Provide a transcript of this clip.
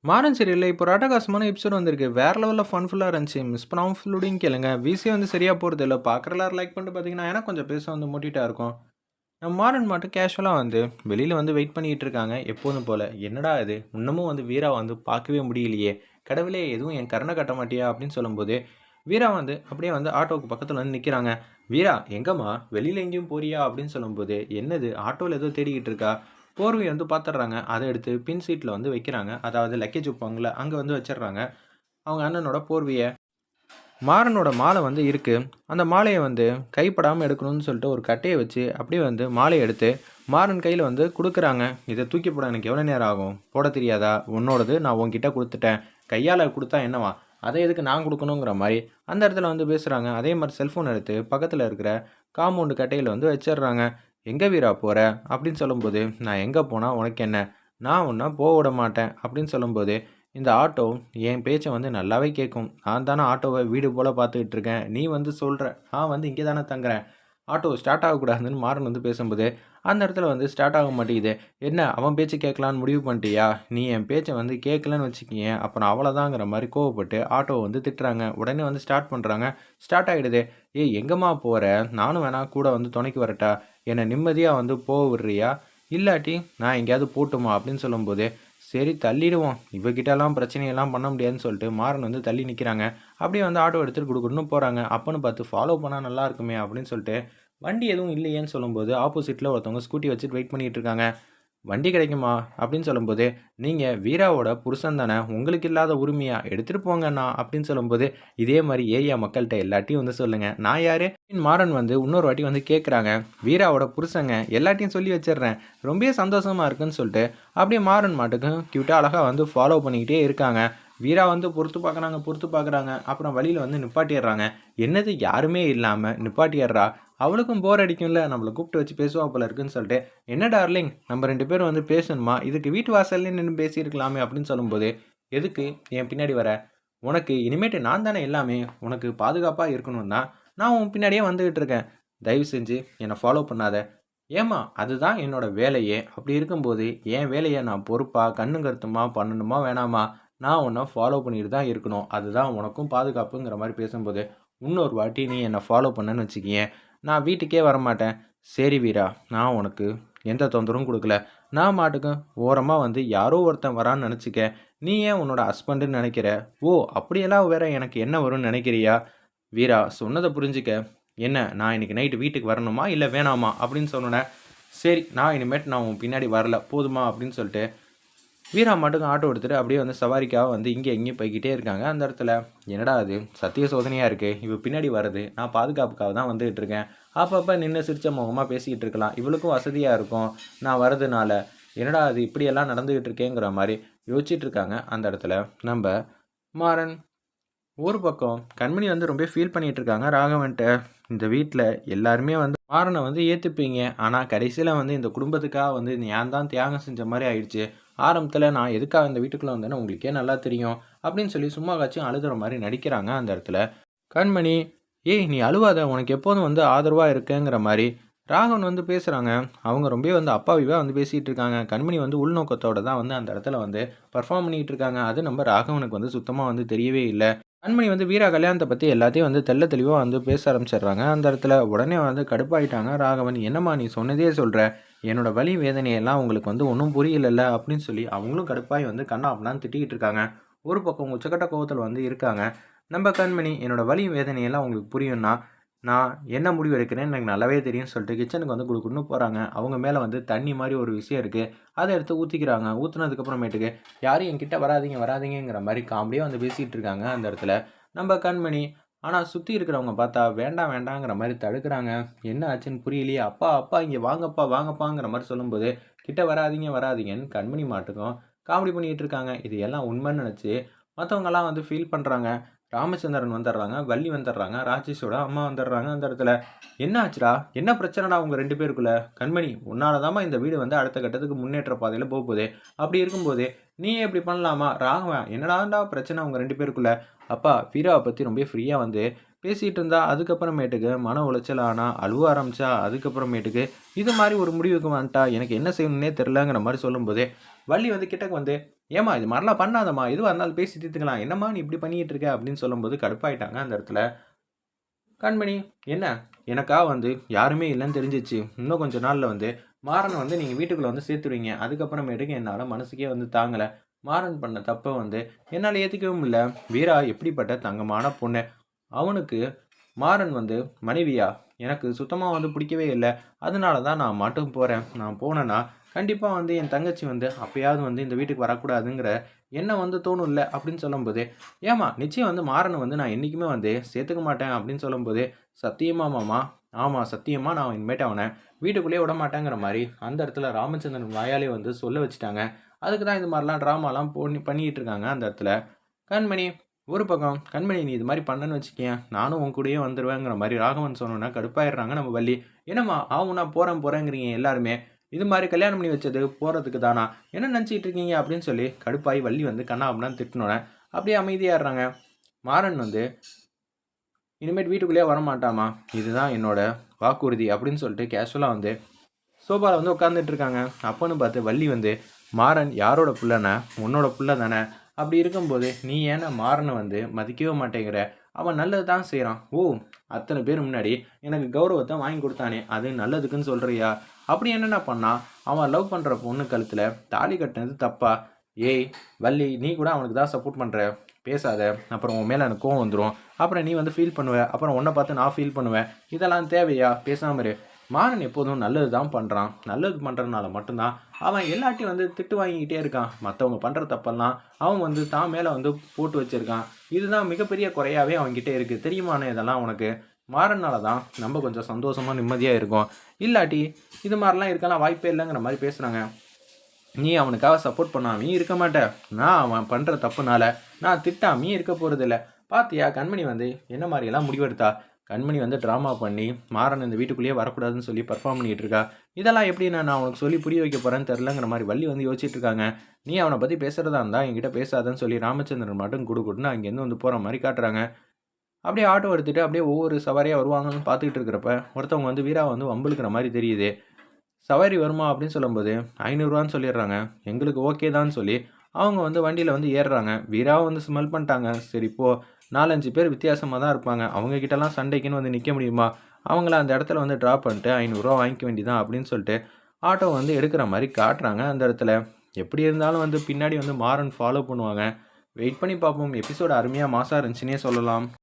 மாறன் சீரியல்ல இப்போ ஒரு அட்டகாசமான எபிசோட் வந்திருக்கு. வேற லெவல்ல ஃபன்ஃபுல்லா இருந்துச்சு. மிஸ் பண்ணாம ஃபுல்லோடையும் கேளுங்க. விசியே வந்து சரியா போறதில்ல. பார்க்குற எல்லாரும் லைக் பண்ணிட்டு பார்த்தீங்கன்னா, எனக்கு கொஞ்சம் பேச வந்து மோட்டிவேட்டா இருக்கும். நம்ம மாறன் மட்டும் கேஷுவலா வந்து வெளியில வந்து வெயிட் பண்ணிட்டு இருக்காங்க. எப்போதும் போல. என்னடா இது! இன்னமும் வந்து வீரா வந்து பார்க்கவே முடியலையே! கடவுளே! எதுவும் என் கருணை காட்ட மாட்டியா? அப்படின்னு சொல்லும்போது, வீரா வந்து அப்படியே வந்து ஆட்டோவுக்கு பக்கத்துல வந்து நிக்கிறாங்க. "வீரா எங்கம்மா? வெளியில எங்கேயும் போறியா?" அப்படின்னு சொல்லும்போது, "என்னது ஆட்டோல ஏதோ தேடிக்கிட்டு இருக்கா?" போர்வைய வந்து பாத்துடுறாங்க. அத எடுத்து பின் சீட்ல வந்து வைக்கிறாங்க. அதாவது லக்கேஜ் வைப்பாங்கல்ல, அங்க வந்து வச்சுடுறாங்க. அவங்க அண்ணனோட போர்வைய. மாறனோட மாலை வந்து இருக்கு. அந்த மாலைய வந்து கைப்படாம எடுக்கணும்னு சொல்லிட்டு ஒரு கட்டைய வச்சு, அப்படியே வந்து மாலைய எடுத்து மாறன் கையில வந்து குடுக்குறாங்க. "இத தூக்கி போட எனக்கு எவ்வளோ நேரம் ஆகும்? போடத் தெரியாதா? உன்னோடது நான் உன்கிட்ட குடுத்துட்டேன். கையால குடுத்தா என்னவா? அத எதுக்கு நான் குடுக்கணுங்கிற" மாரி அந்த இடத்துல வந்து பேசுறாங்க. அதே மாரி செல்ஃபோன் எடுத்து பக்கத்துல இருக்கிற காம்பவுண்ட் கட்டையில வந்து வச்சிடுறாங்க. "எங்க வீரா போற?" அப்படின்னு சொல்லும்போது, "நான் எங்க போனா உனக்கு என்ன? நான் உன்ன போ விட மாட்டேன்." அப்படின்னு சொல்லும்போது, இந்த ஆட்டோ என் பேச்ச வந்து நல்லாவே கேட்கும். நான் தானே ஆட்டோவ வீடு போல பார்த்துக்கிட்டு இருக்கேன். நீ வந்து சொல்ற, நான் வந்து இங்கே தானே தங்குறேன். ஆட்டோ ஸ்டார்ட் ஆகக்கூடாதுன்னு மாறன் வந்து பேசும்போது, அந்த இடத்துல வந்து ஸ்டார்ட் ஆக மாட்டேங்குது. என்ன அவன் பேச்ச கேட்கலான்னு முடிவு பண்ணிட்டியா? நீ என் பேச்ச வந்து கேட்கலன்னு வச்சுக்கயேன், அப்புறம் அவ்வளோதாங்கிற மாரி கோவப்பட்டு ஆட்டோவ வந்து திட்டுறாங்க. உடனே வந்து ஸ்டார்ட் பண்றாங்க. ஸ்டார்ட் ஆயிடுது. "ஏய் எங்கம்மா போற? நானும் வேணா கூட வந்து துணைக்கு வரட்டா? என்ன நிம்மதியா வந்து போக விடுறியா? இல்லாட்டி நான் எங்கேயாவது போட்டுமா?" அப்படின்னு சொல்லும்போது, சரி தள்ளிடுவோம். இவகிட்டலாம் பிரச்சனையெல்லாம் பண்ண முடியாதுன்னு சொல்லிட்டு மாறன் வந்து தள்ளி நிக்கிறாங்க. அப்படியே வந்து ஆட்டோ எடுத்துட்டு குடுகுடுன்னு போறாங்க. அப்பன்னு பார்த்து ஃபாலோ பண்ணா நல்லா இருக்குமே அப்படின்னு சொல்லிட்டு, வண்டி எதுவும் இல்லையேன்னு சொல்லும்போது, ஆப்போசிட்ல ஒருத்தவங்க ஸ்கூட்டி வச்சுட்டு வெயிட் பண்ணிட்டு இருக்காங்க. "வண்டி கிடைக்குமா?" அப்படின்னு சொல்லும்போது, "நீங்க வீராவோட புருஷன் தானே! உங்களுக்கு இல்லாத உரிமையா? எடுத்துட்டு போங்க அண்ணா" அப்படின்னு சொல்லும்போது, "இதே மாரி ஏரியா மக்கள்ட்ட எல்லார்ட்டயும் வந்து சொல்லுங்க. நான் யாரு?" மாறன் வந்து இன்னொரு வாட்டி வந்து கேட்குறாங்க. "வீராவோட புருஷங்க. எல்லார்ட்டயும் சொல்லி வச்சுடுறேன். ரொம்பவே சந்தோஷமா இருக்குன்னு" சொல்லிட்டு, அப்படியே மாறன் மாட்டுக்கு கியூட்டா அழகா வந்து ஃபாலோ பண்ணிக்கிட்டே இருக்காங்க. வீரா வந்து பொறுத்து பார்க்குறாங்க, பொறுத்து பார்க்குறாங்க. அப்புறம் வழியில வந்து நிப்பாட்டிர்றாங்க. என்னது யாருமே இல்லாம நிப்பாட்டிர்றா! அவளுக்கும் போர் அடிக்கும்ல. நம்மள கூப்பிட்டு வச்சு பேசுவா போல இருக்குன்னு சொல்லிட்டு, "என்ன டார்லிங் நம்ம 2 பேரும் வந்து பேசணுமா? இதுக்கு வீட்டு வாசல்லயே நின்னு பேசியிருக்கலாமே!" அப்படின்னு சொல்லும்போது, "எதுக்கு என் பின்னாடி வர? உனக்கு இனிமேட்டு நான் தானே எல்லாமே. உனக்கு பாதுகாப்பா இருக்கணும் தான், நான் உன் பின்னாடியே வந்துகிட்டு இருக்கேன். தயவு செஞ்சு என்ன ஃபாலோ பண்ணாத." "ஏம்மா அதுதான் என்னோட வேலையே. அப்படி இருக்கும்போது என் வேலைய நான் பொறுப்பா, கண்ணும் கருத்துமா பண்ணணுமா வேணாமா? நான் உன்ன ஃபாலோ பண்ணிட்டு தான் இருக்கணும். அதுதான் உனக்கும் பாதுகாப்புங்கிற மாரி பேசும்போது, "இன்னொரு வாட்டி நீ என்ன ஃபாலோ பண்ணன்னு வச்சுக்கயேன், நான் வீட்டுக்கே வரமாட்டேன்." "சரி வீரா, நான் உனக்கு எந்த தொந்தரவும் குடுக்கல. நான் பாட்டுக்கு ஓரமா வந்து யாரோ ஒருத்தன் வரான்னு நெனச்சுக்க. நீ ஏன் உன்னோட ஹஸ்பண்டுன்னு நெனைக்கிற? ஓ! அப்படியெல்லாம் வேற எனக்கு எண்ணம் வரும்னு நெனைக்கிறியா? வீரா சொன்னத புரிஞ்சுக்க. என்ன நான் இன்னைக்கு நைட்டு வீட்டுக்கு வரணுமா? இல்ல வேணாமா?" அப்படின்னு சொன்னோனே, "சரி நான் இனிமேட்டு நான் உன் பின்னாடி வரல. போதுமா?" அப்படின்னு சொல்லிட்டு வீரா மாட்டுக்கு ஆட்டோ எடுத்துட்டு அப்படியே வந்து சவாரிக்காக வந்து இங்கே எங்கேயும் போய்க்கிட்டே இருக்காங்க. அந்த இடத்துல என்னடா இது சத்திய சோதனையா இருக்கு. இவ பின்னாடி வருது. நான் பாதுகாப்புக்காக தான் வந்துகிட்டு இருக்கேன். அப்பப்ப நின்னு சிரிச்ச முகமா பேசிக்கிட்டு இருக்கலாம். இவளுக்கும் வசதியா இருக்கும். நான் வரதுனால. என்னடா இது இப்படியெல்லாம் நடந்துகிட்டு இருக்கேங்கிற மாரி யோசிச்சுட்டு இருக்காங்க. அந்த இடத்துல நம்ப மாறன். ஒரு பக்கம் கண்மணி வந்து ரொம்ப ஃபீல் பண்ணிட்டு இருக்காங்க ராகவன்ட்ட. இந்த வீட்ல எல்லாருமே வந்து மாறன வந்து ஏத்துப்பீங்க. ஆனா கடைசியில வந்து இந்த குடும்பத்துக்காக வந்து நான் தான் தியாகம் செஞ்ச மாரி ஆயிடுச்சு. ஆரம்பத்துல நான் எதுக்காக இந்த வீட்டுக்குள்ள வந்தேன்னு உங்களுக்கே நல்லா தெரியும். அப்படின்னு சொல்லி சும்மா காச்சும் அழுதுற மாரி நடிக்கிறாங்க அந்த இடத்துல. கண்மணி, "ஏய் நீ அழுவாத. உனக்கு எப்போதும் வந்து ஆதரவா இருக்கேங்கிற" மாரி ராகவன் வந்து பேசுறாங்க. அவங்க ரொம்பவே வந்து அப்பாவியா வந்து பேசிட்டு இருக்காங்க. கண்மணி வந்து உள்நோக்கத்தோட தான் வந்து அந்த இடத்துல வந்து பெர்ஃபார்ம் பண்ணிட்டு இருக்காங்க. அது நம்ம ராகவனுக்கு வந்து சுத்தமா வந்து தெரியவே இல்ல. கண்மணி வந்து வீரா கல்யாணத்த பத்தி எல்லாத்தையும் வந்து தெள்ள தெளிவா வந்து பேச ஆரம்பிச்சிடுறாங்க. அந்த இடத்துல உடனே வந்து கடுப்பாயிட்டாங்க ராகவன். "என்னம்மா நீ சொன்னதே சொல்ற? என்னோட வலி வேதனையெல்லாம் உங்களுக்கு வந்து ஒண்ணும் புரியலல்ல?" அப்படின்னு சொல்லி அவங்களும் கடுப்பாயி வந்து கன்னா பின்னான்னு திட்டிக்கிட்டு இருக்காங்க. ஒரு பக்கம் உச்சக்கட்ட கோவத்துல வந்து இருக்காங்க. நம்ம கண்மணி, "என்னோட வலி வேதனையெல்லாம் உங்களுக்கு புரியும்னா, நான் என்ன முடிவு எடுக்கிறேன்னு எனக்கு நல்லாவே தெரியும்னு" சொல்லிட்டு கிச்சனுக்கு வந்து குடுகுடுன்னு போறாங்க. அவங்க மேல வந்து தண்ணி மாரி ஒரு விஷயம் இருக்கு. அத எடுத்து ஊத்திக்கிறாங்க. ஊத்துனதுக்கு அப்புறமேட்டுக்கு, "யாரும் என்கிட்ட வராதீங்க, வராதீங்கங்கிற" மாரி காமெடியா வந்து பேசிட்டு இருக்காங்க அந்த இடத்துல. நம்ம கண்மணி. ஆனா சுத்தி இருக்கிறவங்க பார்த்தா, வேண்டாம் வேண்டாங்கிற மாரி தடுக்குறாங்க. என்ன ஆச்சுன்னு புரியலையே. "அப்பா, அப்பா இங்க வாங்கப்பா, வாங்கப்பாங்கிற" மாரி சொல்லும்போது, கிட்ட வராதீங்க, வராதீங்கன்னு கண்மணி மாட்டுக்கும் காமெடி பண்ணிட்டு இருக்காங்க. இது எல்லாம் உண்மைன்னு நெனச்சு மத்தவங்கலாம் வந்து ஃபீல் பண்றாங்க. ராமச்சந்திரன் வந்துடுறாங்க, வள்ளி வந்துடுறாங்க, ராஜேஷோட அம்மா வந்துடுறாங்க அந்த இடத்துல. "என்ன ஆச்சுடா? என்ன பிரச்சனைடா உங்க 2 பேருக்குள்ள? கண்மணி உன்னால தாம்மா இந்த வீடு வந்து அடுத்த கட்டத்துக்கு முன்னேற்ற பாதையில போப்போது. அப்படி இருக்கும்போது, நீயே இப்படி பண்ணலாமா?" ராகவன், "என்னடாண்டா பிரச்சனை உங்க 2 பேருக்குள்ள?" "அப்பா வீராவ பத்தி ரொம்ப ஃப்ரீயா வந்து பேசிகிட்டு இருந்தா அதுக்கப்புறமேட்டுக்கு மன உளைச்சல் ஆனா அழுவ ஆரம்பிச்சா அதுக்கப்புறமேட்டுக்கு இது மாதிரி ஒரு முடிவுக்கு வந்துட்டா எனக்கு என்ன செய்யணும்னே தெரிலங்கிற மாதிரி சொல்லும்போதே வள்ளி வந்து கிட்டக்கு வந்து ஏமா இது மாதிரிலாம் பண்ணாதம்மா எதுவாக இருந்தாலும் பேசி தீர்த்துக்கலாம் என்னம்மா நீ இப்படி பண்ணிட்டு இருக்க அப்படின்னு சொல்லும்போது கடுப்பாயிட்டாங்க அந்த இடத்துல கண்மணி என்ன எனக்கா வந்து யாருமே இல்லைன்னு தெரிஞ்சிச்சு இன்னும் கொஞ்ச நாளில் வந்து மாறனை வந்து நீங்கள் வீட்டுக்குள்ளே வந்து சேர்த்துருவீங்க அதுக்கப்புறமேட்டுக்கு என்னால் மனசுக்கே வந்து தாங்கலை மாறன் பண்ண தப்பை வந்து என்னால் ஏற்றுக்கவும் இல்லை வீரா எப்படிப்பட்ட தங்கமான பொண்ணு அவனுக்கு மாறன் வந்து மனைவியா எனக்கு சுத்தமாக வந்து பிடிக்கவே இல்லை அதனால தான் நான் மட்டும் போகிறேன் நான் போனேன்னா கண்டிப்பாக வந்து என் தங்கச்சி வந்து அப்பயாவது வந்து இந்த வீட்டுக்கு வரக்கூடாதுங்கிற எண்ணம் வந்து தோணும் இல்லை அப்படின்னு சொல்லும்போது ஏமா நிச்சயம் வந்து மாறனை வந்து நான் என்றைக்குமே வந்து சேர்த்துக்க மாட்டேன் அப்படின்னு சொல்லும்போது சத்தியமா மாமா ஆமாம் சத்தியமா நான் இனிமேட்டு அவனை வீட்டுக்குள்ளேயே விட மாட்டேங்கிற மாதிரி அந்த இடத்துல ராமச்சந்திரன் வாயாலே வந்து சொல்ல வச்சுட்டாங்க அதுக்கு தான் இது மாதிரிலாம் ட்ராமாலாம் பண்ணிக்கிட்டு இருக்காங்க அந்த இடத்துல கண்மணி ஒரு பக்கம் கண்மணி நீ இது மாதிரி பண்ணன்னு வச்சுக்கேன் நானும் உன் கூடயே வந்துடுவேங்கிற மாதிரி ராகவன் சொன்னோன்னா கடுப்பாயிடுறாங்க நம்ம வள்ளி என்னம்மா ஆகுனா போகிறேங்கிறீங்க எல்லாருமே இது மாதிரி கல்யாணம் பண்ணி வச்சது போகிறதுக்கு தானா என்ன நினச்சிட்டு இருக்கீங்க அப்படின்னு சொல்லி கடுப்பாய் வள்ளி வந்து கண்ணா அப்படின்னு திட்டினோன்னே அப்படியே அமைதியாடுறாங்க மாறன் வந்து இனிமேட்டு வீட்டுக்குள்ளேயே வரமாட்டாமா இதுதான் என்னோட வாக்குறுதி அப்படின்னு சொல்லிட்டு கேஷுவலாக வந்து சோபாவில் வந்து உட்காந்துட்டு இருக்காங்க அப்போன்னு பார்த்து வள்ளி வந்து மாறன் யாரோட பிள்ளைண்ணே உன்னோட பிள்ளை தானே அப்படி இருக்கும்போது நீ ஏன்னா மாறனை வந்து மதிக்கவே மாட்டேங்கிற அவன் நல்லது தான் செய்கிறான் ஓ அத்தனை பேர் முன்னாடி எனக்கு கௌரவத்தை வாங்கி கொடுத்தானே அது நல்லதுக்குன்னு சொல்கிறியா அப்படி என்னென்ன பண்ணா அவன் லவ் பண்ணுற பொண்ணு கழுத்தில் தாலி கட்டினது தப்பா ஏய் வள்ளி நீ கூட அவனுக்கு தான் சப்போர்ட் பண்ணுற பேசாத அப்புறம் உன் மேலே எனக்கு கோவம் வந்துடும் அப்புறம் நீ வந்து ஃபீல் பண்ணுவேன் அப்புறம் உன்னை பார்த்து நான் ஃபீல் பண்ணுவேன் இதெல்லாம் தேவையா பேசாமல் இரு மாறன் எப்போதும் நல்லது தான் பண்ணுறான் நல்லது பண்ணுறதுனால மட்டும்தான் அவன் எல்லாட்டையும் வந்து திட்டு வாங்கிக்கிட்டே இருக்கான் மற்றவங்க பண்ணுற தப்பெல்லாம் அவன் வந்து தான் மேலே வந்து போட்டு வச்சுருக்கான் இதுதான் மிகப்பெரிய குறையாவே அவன்கிட்ட இருக்குது தெரியுமானே இதெல்லாம் உனக்கு மாறனால தான் நம்ம கொஞ்சம் சந்தோஷமாக நிம்மதியாக இருக்கும் இல்லாட்டி இது மாதிரிலாம் இருக்கலாம் வாய்ப்பே இல்லைங்கிற மாதிரி பேசுகிறாங்க நீ அவனுக்காக சப்போர்ட் பண்ணாமே இருக்க மாட்டேன் நான் அவன் பண்ணுற தப்புனால நான் திட்டாமே இருக்க போகிறதில்ல பாத்தியா கண்மணி வந்து என்ன மாதிரியெல்லாம் முடிவெடுத்தா கண்மணி வந்து ட்ராமா பண்ணி மாறன் இந்த வீட்டுக்குள்ளேயே வரக்கூடாதுன்னு சொல்லி பர்ஃபார்ம் பண்ணிகிட்டு இருக்கா இதெல்லாம் எப்படி நான் அவனுக்கு சொல்லி புரிய வைக்க போகிறேன்னு தெரிலங்கிற மாதிரி வள்ளி வந்து யோசிச்சுட்டு இருக்காங்க நீ அவனை பற்றி பேசுகிறதா இருந்தால் என்கிட்ட பேசாதன்னு சொல்லி ராமச்சந்திரன் மட்டும் கொடுன்னு அங்கேருந்து வந்து போகிற மாதிரி காட்டுறாங்க அப்படியே ஆட்டோ எடுத்துகிட்டு அப்படியே ஒவ்வொரு சவாரியாக வருவாங்கன்னு பார்த்துக்கிட்டு இருக்கிறப்ப ஒருத்தவங்க வந்து வீரா வந்து வம்புழுக்கிற மாதிரி தெரியுது சவாரி வருமா அப்படின்னு சொல்லும்போது 500ரூவான்னு சொல்லிடுறாங்க எங்களுக்கு ஓகே தான் சொல்லி அவங்க வந்து வண்டியில் வந்து ஏறுறாங்க வீராவை வந்து ஸ்மெல் பண்ணிட்டாங்க சரி இப்போது 4-5 பேர் வித்தியாசமாக தான் இருப்பாங்க அவங்கக்கிட்டலாம் சண்டைக்குன்னு வந்து நிற்க முடியுமா அவங்கள அந்த இடத்துல வந்து ட்ராப் பண்ணிட்டு 500ரூவா வாங்கிக்க வேண்டியதான் அப்படின்னு சொல்லிட்டு ஆட்டோ வந்து எடுக்கிற மாதிரி காட்டுறாங்க அந்த இடத்துல எப்படி இருந்தாலும் வந்து பின்னாடி வந்து மாறன் ஃபாலோ பண்ணுவாங்க வெயிட் பண்ணி பார்ப்போம் எபிசோடு அருமையாக மாசாக இருந்துச்சுன்னே சொல்லலாம்